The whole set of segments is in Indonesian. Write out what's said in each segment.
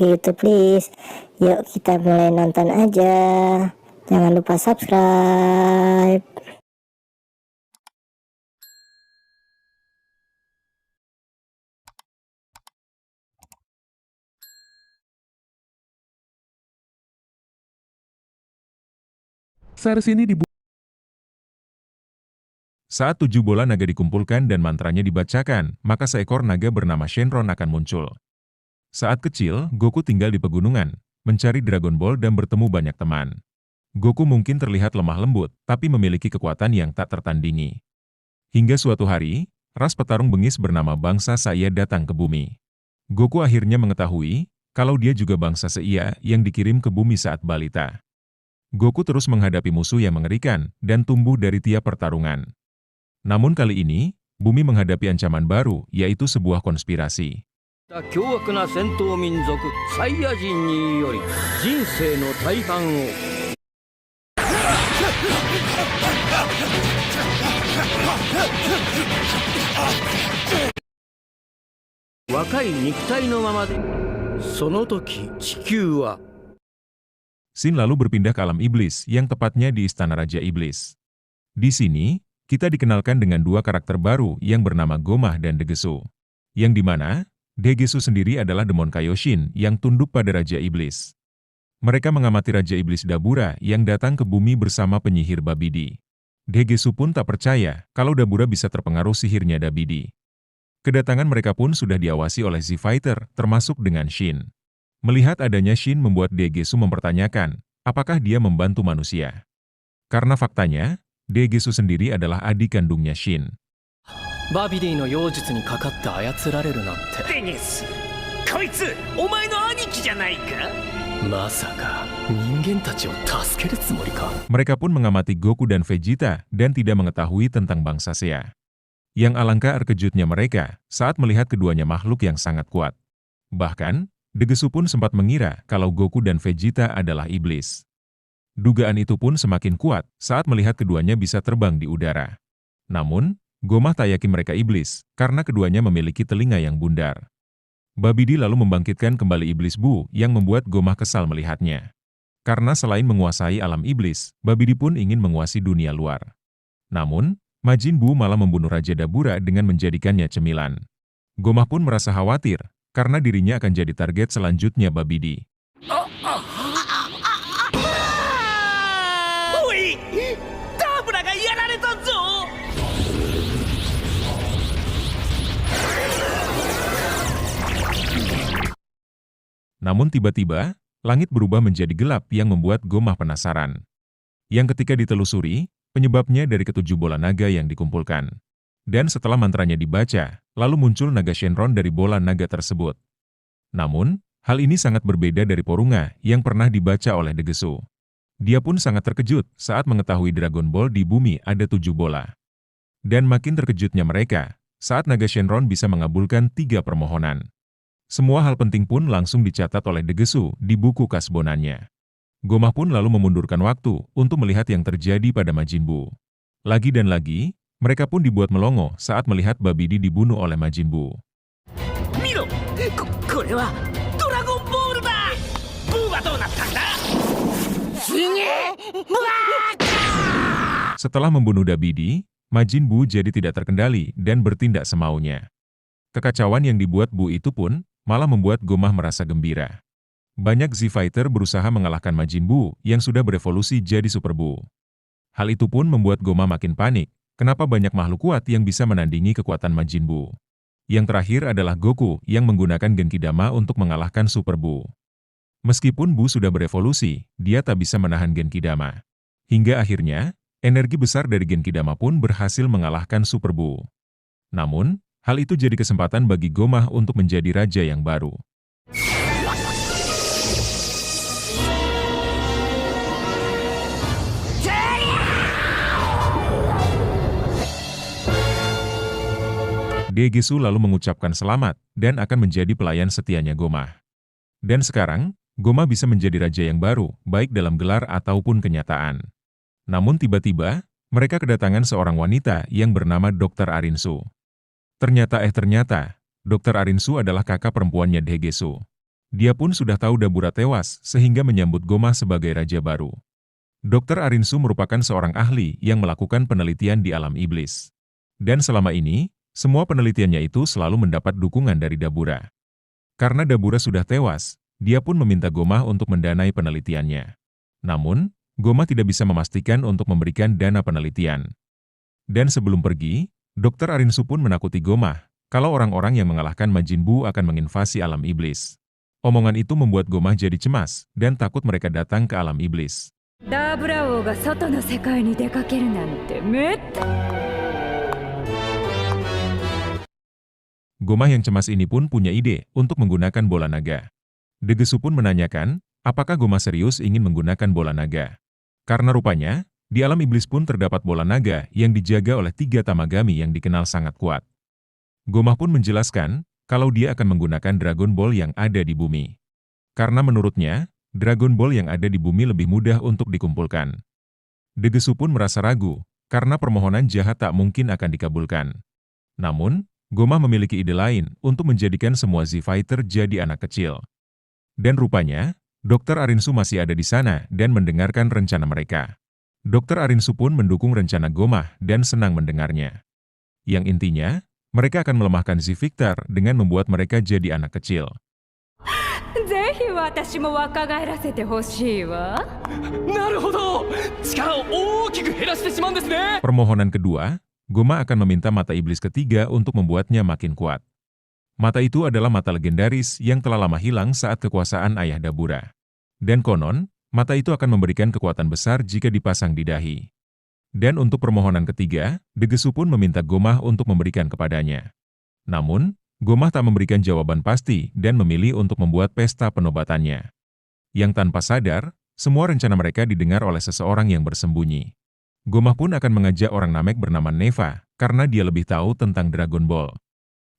gitu please. Yuk kita mulai nonton aja. Jangan lupa subscribe. Series ini Saat 7 bola naga dikumpulkan dan mantranya dibacakan, maka seekor naga bernama Shenron akan muncul. Saat kecil, Goku tinggal di pegunungan, mencari Dragon Ball dan bertemu banyak teman. Goku mungkin terlihat lemah lembut, tapi memiliki kekuatan yang tak tertandingi. Hingga suatu hari, ras petarung bengis bernama Bangsa Saya datang ke bumi. Goku akhirnya mengetahui kalau dia juga bangsa Seiya yang dikirim ke bumi saat balita. Goku terus menghadapi musuh yang mengerikan dan tumbuh dari tiap pertarungan. Namun kali ini, bumi menghadapi ancaman baru, yaitu sebuah konspirasi. 凶悪な戦闘民族サイヤ人により人生の大半を若い肉体のままでその時地球は Shin lalu berpindah ke alam iblis, yang tepatnya di Istana Raja Iblis. Di sini, kita dikenalkan dengan dua karakter baru yang bernama Gomah dan Degesu. Yang dimana, Degesu sendiri adalah demon Kaioshin yang tunduk pada Raja Iblis. Mereka mengamati Raja Iblis Dabura yang datang ke bumi bersama penyihir Babidi. Degesu pun tak percaya kalau Dabura bisa terpengaruh sihirnya Dabidi. Kedatangan mereka pun sudah diawasi oleh Z-Fighter, termasuk dengan Shin. Melihat adanya Shin membuat Degesu mempertanyakan, apakah dia membantu manusia. Karena faktanya, Degesu sendiri adalah adik kandungnya Shin. バビディの妖術にかかって操られるなんてデニス、こいつお前の兄貴じゃないか。まさか人間たちを助けるつもりか。 Mereka pun mengamati Goku dan Vegeta dan tidak mengetahui tentang bangsa Seiya. Yang alangkah terkejutnya mereka saat melihat keduanya makhluk yang sangat kuat. Bahkan, Degesu pun sempat mengira kalau Goku dan Vegeta adalah iblis. Dugaan itu pun semakin kuat saat melihat keduanya bisa terbang di udara. Namun, Gomah tak yakin mereka iblis, karena keduanya memiliki telinga yang bundar. Babidi lalu membangkitkan kembali iblis Bu yang membuat Gomah kesal melihatnya. Karena selain menguasai alam iblis, Babidi pun ingin menguasai dunia luar. Namun, Majin Bu malah membunuh Raja Dabura dengan menjadikannya cemilan. Gomah pun merasa khawatir, karena dirinya akan jadi target selanjutnya Babidi. Oi, Daburaがやられたぞ。 Namun tiba-tiba, langit berubah menjadi gelap yang membuat Gomah penasaran. Yang ketika ditelusuri, penyebabnya dari ketujuh bola naga yang dikumpulkan. Dan setelah mantranya dibaca, lalu muncul naga Shenron dari bola naga tersebut. Namun, hal ini sangat berbeda dari Porunga yang pernah dibaca oleh Degesu. Dia pun sangat terkejut saat mengetahui Dragon Ball di bumi ada 7 bola. Dan makin terkejutnya mereka saat naga Shenron bisa mengabulkan 3 permohonan. Semua hal penting pun langsung dicatat oleh Degesu di buku kasbonannya. Gomah pun lalu memundurkan waktu untuk melihat yang terjadi pada Majin Bu. Lagi dan lagi, mereka pun dibuat melongo saat melihat Babidi dibunuh oleh Majin Bu. 見ろ、これはドラゴンボールだ。ブーはどうなったんだ。すげえ。Setelah membunuh Dabidi, Majin Bu jadi tidak terkendali dan bertindak semaunya. Kekacauan yang dibuat Bu itu pun malah membuat Gomah merasa gembira. Banyak Z-Fighter berusaha mengalahkan Majin Bu yang sudah berevolusi jadi Super Bu. Hal itu pun membuat Gomah makin panik, kenapa banyak makhluk kuat yang bisa menandingi kekuatan Majin Bu. Yang terakhir adalah Goku yang menggunakan Genkidama untuk mengalahkan Super Bu. Meskipun Bu sudah berevolusi, dia tak bisa menahan Genkidama. Hingga akhirnya, energi besar dari Genkidama pun berhasil mengalahkan Super Bu. Namun, hal itu jadi kesempatan bagi Gomah untuk menjadi raja yang baru. Degesu lalu mengucapkan selamat dan akan menjadi pelayan setianya Gomah. Dan sekarang, Gomah bisa menjadi raja yang baru, baik dalam gelar ataupun kenyataan. Namun tiba-tiba, mereka kedatangan seorang wanita yang bernama Dr. Arinsu. Ternyata, Dr. Arinsu adalah kakak perempuannya Degesu. Dia pun sudah tahu Dabura tewas sehingga menyambut Gomah sebagai raja baru. Dr. Arinsu merupakan seorang ahli yang melakukan penelitian di alam iblis. Dan selama ini, semua penelitiannya itu selalu mendapat dukungan dari Dabura. Karena Dabura sudah tewas, dia pun meminta Gomah untuk mendanai penelitiannya. Namun, Gomah tidak bisa memastikan untuk memberikan dana penelitian. Dan sebelum pergi, Dr. Arinsu pun menakuti Gomah kalau orang-orang yang mengalahkan Majin Buu akan menginvasi alam iblis. Omongan itu membuat Gomah jadi cemas dan takut mereka datang ke alam iblis. ダーブラ王が外の世界に出かけるなんてめった。 Gomah yang cemas ini pun punya ide untuk menggunakan bola naga. Degesu pun menanyakan, apakah Gomah serius ingin menggunakan bola naga? Karena rupanya, di alam iblis pun terdapat bola naga yang dijaga oleh 3 Tamagami yang dikenal sangat kuat. Gomah pun menjelaskan kalau dia akan menggunakan Dragon Ball yang ada di bumi. Karena menurutnya, Dragon Ball yang ada di bumi lebih mudah untuk dikumpulkan. Degesu pun merasa ragu, karena permohonan jahat tak mungkin akan dikabulkan. Namun, Gomah memiliki ide lain untuk menjadikan semua Z-Fighter jadi anak kecil. Dan rupanya, Dr. Arinsu masih ada di sana dan mendengarkan rencana mereka. Dr. Arinsu pun mendukung rencana Gomah dan senang mendengarnya. Yang intinya, mereka akan melemahkan Z-Victor dengan membuat mereka jadi anak kecil. ぜひ私も若返らせてほしいわ。なるほど、力を大きく減らしてしまうんですね。 Permohonan kedua, Gomah akan meminta mata iblis ketiga untuk membuatnya makin kuat. Mata itu adalah mata legendaris yang telah lama hilang saat kekuasaan ayah Dabura. Dan konon, mata itu akan memberikan kekuatan besar jika dipasang di dahi. Dan untuk permohonan ketiga, Degesu pun meminta Gomah untuk memberikan kepadanya. Namun, Gomah tak memberikan jawaban pasti dan memilih untuk membuat pesta penobatannya. Yang tanpa sadar, semua rencana mereka didengar oleh seseorang yang bersembunyi. Gomah pun akan mengajak orang Namek bernama Neva, karena dia lebih tahu tentang Dragon Ball.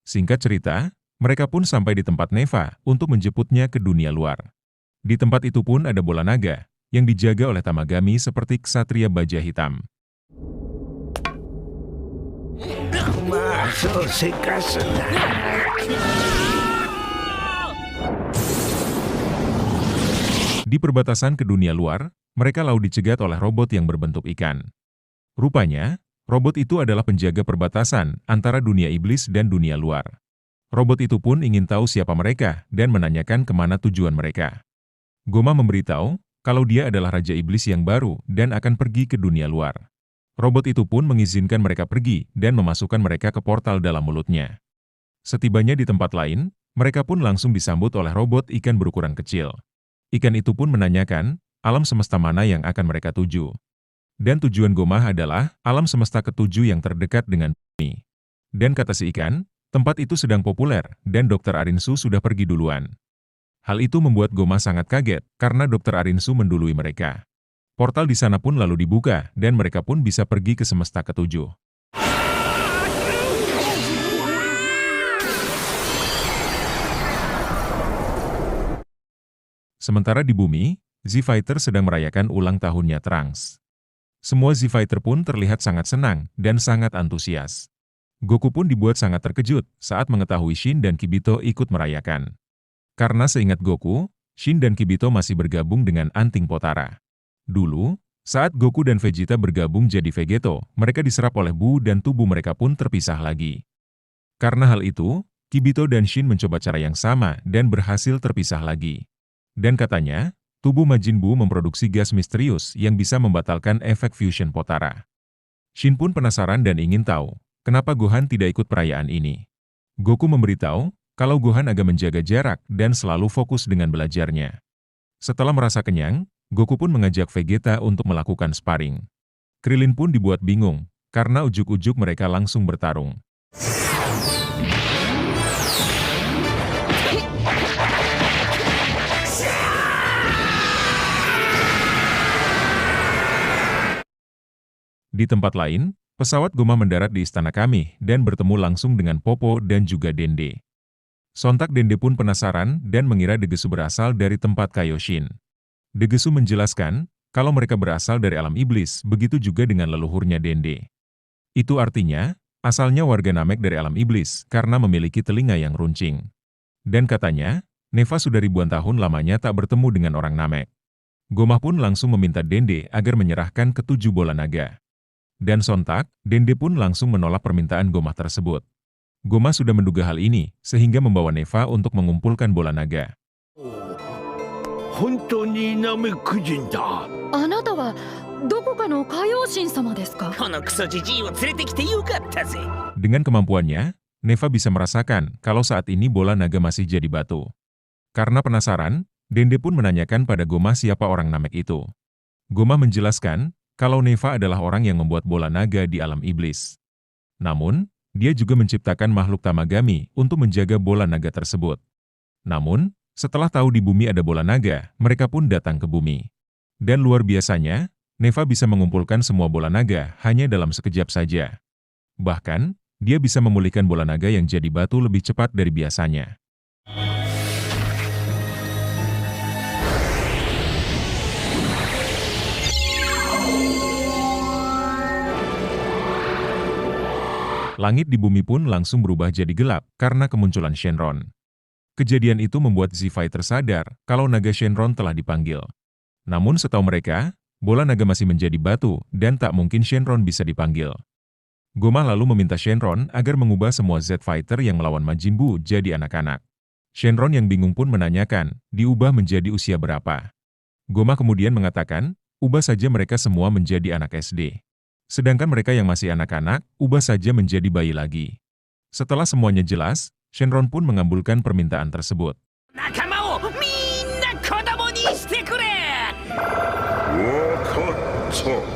Singkat cerita, mereka pun sampai di tempat Neva untuk menjemputnya ke dunia luar. Di tempat itu pun ada bola naga, yang dijaga oleh Tamagami seperti Ksatria Baja Hitam. Di perbatasan ke dunia luar, mereka lalu dicegat oleh robot yang berbentuk ikan. Rupanya, robot itu adalah penjaga perbatasan antara dunia iblis dan dunia luar. Robot itu pun ingin tahu siapa mereka dan menanyakan kemana tujuan mereka. Gomah memberitahu kalau dia adalah Raja Iblis yang baru dan akan pergi ke dunia luar. Robot itu pun mengizinkan mereka pergi dan memasukkan mereka ke portal dalam mulutnya. Setibanya di tempat lain, mereka pun langsung disambut oleh robot ikan berukuran kecil. Ikan itu pun menanyakan, alam semesta mana yang akan mereka tuju. Dan tujuan Gomah adalah alam semesta ketujuh yang terdekat dengan bumi. Dan kata si ikan, tempat itu sedang populer dan Dr. Arinsu sudah pergi duluan. Hal itu membuat Gomah sangat kaget karena Dr. Arinsu mendului mereka. Portal di sana pun lalu dibuka dan mereka pun bisa pergi ke semesta ketujuh. Sementara di bumi, Z-Fighter sedang merayakan ulang tahunnya Trunks. Semua Z-Fighter pun terlihat sangat senang dan sangat antusias. Goku pun dibuat sangat terkejut saat mengetahui Shin dan Kibito ikut merayakan. Karena seingat Goku, Shin dan Kibito masih bergabung dengan Anting Potara. Dulu, saat Goku dan Vegeta bergabung jadi Vegeto, mereka diserap oleh Buu dan tubuh mereka pun terpisah lagi. Karena hal itu, Kibito dan Shin mencoba cara yang sama dan berhasil terpisah lagi. Dan katanya, tubuh Majin Buu memproduksi gas misterius yang bisa membatalkan efek fusion Potara. Shin pun penasaran dan ingin tahu, kenapa Gohan tidak ikut perayaan ini. Goku memberitahu, kalau Gohan agak menjaga jarak dan selalu fokus dengan belajarnya. Setelah merasa kenyang, Goku pun mengajak Vegeta untuk melakukan sparring. Krillin pun dibuat bingung, karena ujuk-ujuk mereka langsung bertarung. Di tempat lain, pesawat Gomah mendarat di istana kami dan bertemu langsung dengan Popo dan juga Dende. Sontak Dende pun penasaran dan mengira Degesu berasal dari tempat Kaioshin. Degesu menjelaskan, kalau mereka berasal dari alam iblis, begitu juga dengan leluhurnya Dende. Itu artinya, asalnya warga Namek dari alam iblis karena memiliki telinga yang runcing. Dan katanya, Neva sudah ribuan tahun lamanya tak bertemu dengan orang Namek. Gomah pun langsung meminta Dende agar menyerahkan ketujuh bola naga. Dan sontak, Dende pun langsung menolak permintaan Gomah tersebut. Gomah sudah menduga hal ini, sehingga membawa Neva untuk mengumpulkan bola naga. 本当にナメク人だ。あなたはどこかの海王神様ですか？このクソじじいを連れてきてよかったぜ。 Dengan kemampuannya, Neva bisa merasakan kalau saat ini bola naga masih jadi batu. Karena penasaran, Dende pun menanyakan pada Gomah siapa orang Namek itu. Gomah menjelaskan kalau Neva adalah orang yang membuat bola naga di alam iblis. Namun, dia juga menciptakan makhluk Tamagami untuk menjaga bola naga tersebut. Namun, setelah tahu di bumi ada bola naga, mereka pun datang ke bumi. Dan luar biasanya, Neva bisa mengumpulkan semua bola naga hanya dalam sekejap saja. Bahkan, dia bisa memulihkan bola naga yang jadi batu lebih cepat dari biasanya. Langit di bumi pun langsung berubah jadi gelap karena kemunculan Shenron. Kejadian itu membuat Z-Fighter sadar kalau naga Shenron telah dipanggil. Namun setahu mereka, bola naga masih menjadi batu dan tak mungkin Shenron bisa dipanggil. Gomah lalu meminta Shenron agar mengubah semua Z-Fighter yang melawan Majin Buu jadi anak-anak. Shenron yang bingung pun menanyakan, diubah menjadi usia berapa? Gomah kemudian mengatakan, ubah saja mereka semua menjadi anak SD. Sedangkan mereka yang masih anak-anak, ubah saja menjadi bayi lagi. Setelah semuanya jelas, Shenron pun mengabulkan permintaan tersebut. 仲間をみんな子供にしてくれ。わかった。